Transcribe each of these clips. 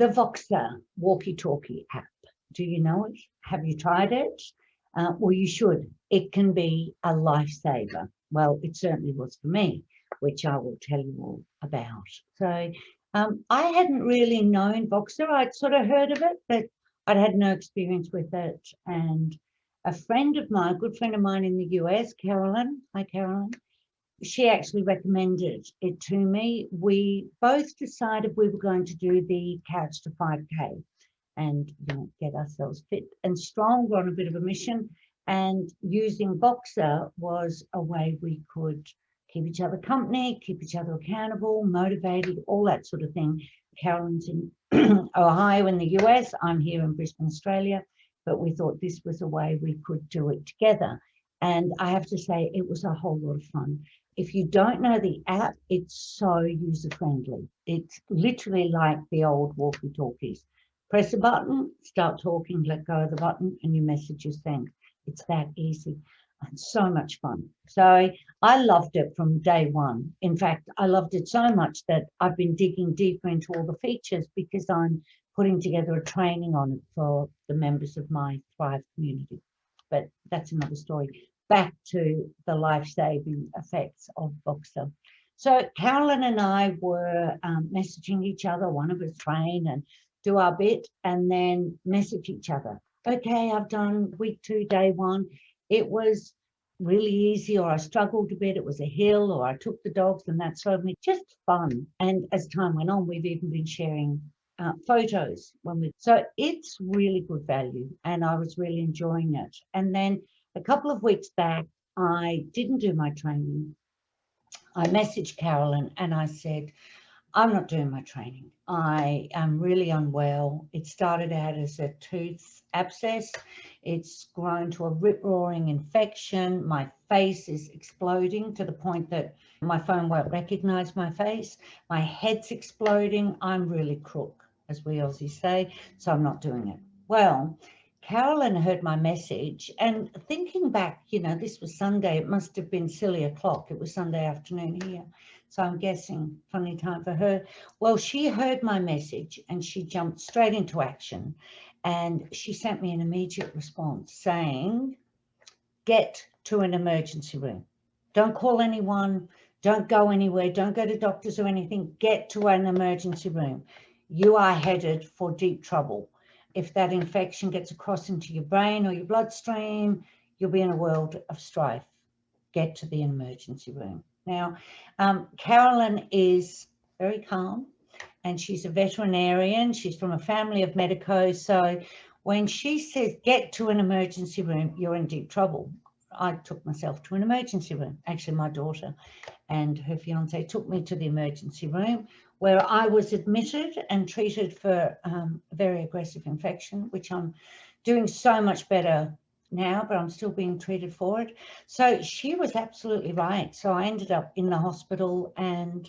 The Voxer walkie-talkie app. Do you know it? Have you tried it? Well, you should. It can be a lifesaver. Well, it certainly was for me, which I will tell you all about. So I hadn't really known Voxer. I'd sort of heard of it, but I'd had no experience with it. And a friend of mine, a good friend of mine in the US, Carolyn, hi Carolyn, she actually recommended it to me. We both decided we were going to do the Couch to 5K and get ourselves fit and strong. We're on a bit of a mission, and using Voxer was a way we could keep each other company, keep each other accountable, motivated, all that sort of thing. Carolyn's in Ohio in the US, I'm here in Brisbane, Australia, but we thought this was a way we could do it together. And I have to say, it was a whole lot of fun. If you don't know the app, it's so user-friendly. It's literally like the old walkie-talkies. Press a button, start talking, let go of the button, and your message is sent. It's that easy and so much fun. So I loved it from day one. In fact, I loved it so much that I've been digging deeper into all the features because I'm putting together a training on it for the members of my Thrive community. But that's another story. Back to the life-saving effects of Voxer. So Carolyn and I were messaging each other, one of us train and do our bit, and then message each other. Okay, I've done week 2, day 1. It was really easy, or I struggled a bit. It was a hill, or I took the dogs and that slowed me. Just fun. And as time went on, we've even been sharing photos. So it's really good value, and I was really enjoying it. And then a couple of weeks back, I didn't do my training. I messaged Carolyn and I said, I'm not doing my training. I am really unwell. It started out as a tooth abscess. It's grown to a rip-roaring infection. My face is exploding to the point that my phone won't recognize my face. My head's exploding. I'm really crook, as we Aussies say, so I'm not doing it. Well, Carolyn heard my message, and thinking back, this was Sunday. It must have been silly o'clock. It was Sunday afternoon here. So I'm guessing funny time for her. Well, she heard my message and she jumped straight into action, and she sent me an immediate response saying, get to an emergency room. Don't call anyone. Don't go anywhere. Don't go to doctors or anything. Get to an emergency room. You are headed for deep trouble. If that infection gets across into your brain or your bloodstream, you'll be in a world of strife. Get to the emergency room. Now, Carolyn is very calm, and she's a veterinarian. She's from a family of medicos. So when she says, get to an emergency room, you're in deep trouble. I took myself to an emergency room. Actually, my daughter and her fiance took me to the emergency room, where I was admitted and treated for a very aggressive infection, which I'm doing so much better now, but I'm still being treated for it. So she was absolutely right. So I ended up in the hospital, and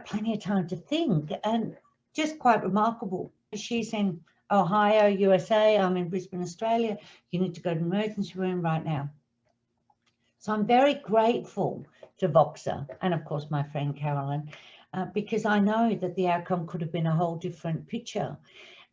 plenty of time to think, and just quite remarkable. She's in Ohio, USA. I'm in Brisbane, Australia. You need to go to the emergency room right now. So I'm very grateful to Voxer and, of course, my friend Carolyn, because I know that the outcome could have been a whole different picture.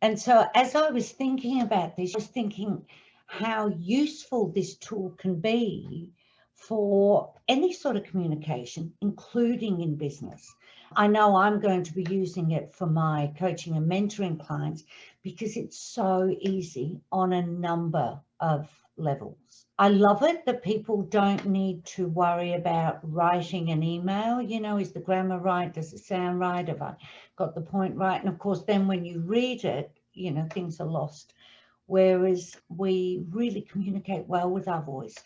And so as I was thinking about this, I was thinking how useful this tool can be for any sort of communication, including in business. I know I'm going to be using it for my coaching and mentoring clients because it's so easy on a number of levels. I love it that people don't need to worry about writing an email. Is the grammar right? Does it sound right? Have I got the point right? And of course, then when you read it, things are lost. Whereas we really communicate well with our voice.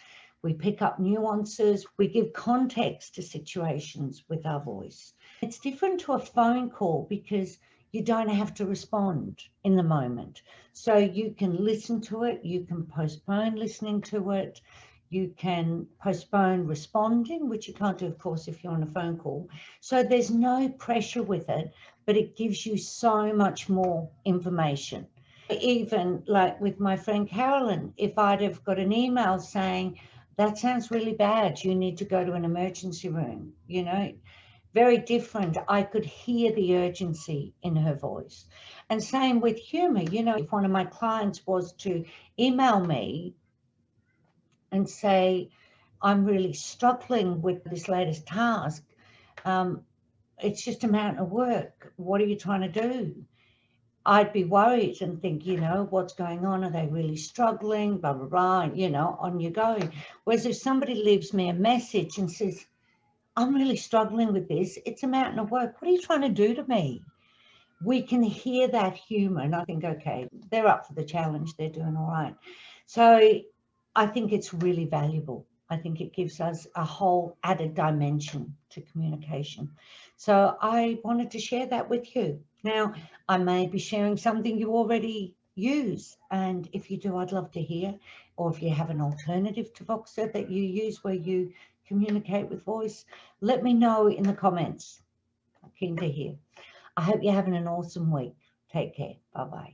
We pick up nuances. We give context to situations with our voice. It's different to a phone call because you don't have to respond in the moment. So you can listen to it. You can postpone listening to it. You can postpone responding, which you can't do, of course, if you're on a phone call. So there's no pressure with it, but it gives you so much more information. Even like with my friend Carolyn, if I'd have got an email saying, that sounds really bad, you need to go to an emergency room, very different. I could hear the urgency in her voice. And same with humor. You know, if one of my clients was to email me and say, I'm really struggling with this latest task, it's just a mountain of work. What are you trying to do? I'd be worried and think, you know, what's going on? Are they really struggling? Blah, blah, blah, and, you know, on you go. Whereas if somebody leaves me a message and says, I'm really struggling with this, it's a mountain of work. What are you trying to do to me? We can hear that humor and I think, okay, they're up for the challenge. They're doing all right. So I think it's really valuable. I think it gives us a whole added dimension to communication. So I wanted to share that with you. Now, I may be sharing something you already use. And if you do, I'd love to hear. Or if you have an alternative to Voxer that you use where you communicate with voice, let me know in the comments. I'm keen to hear. I hope you're having an awesome week. Take care. Bye-bye.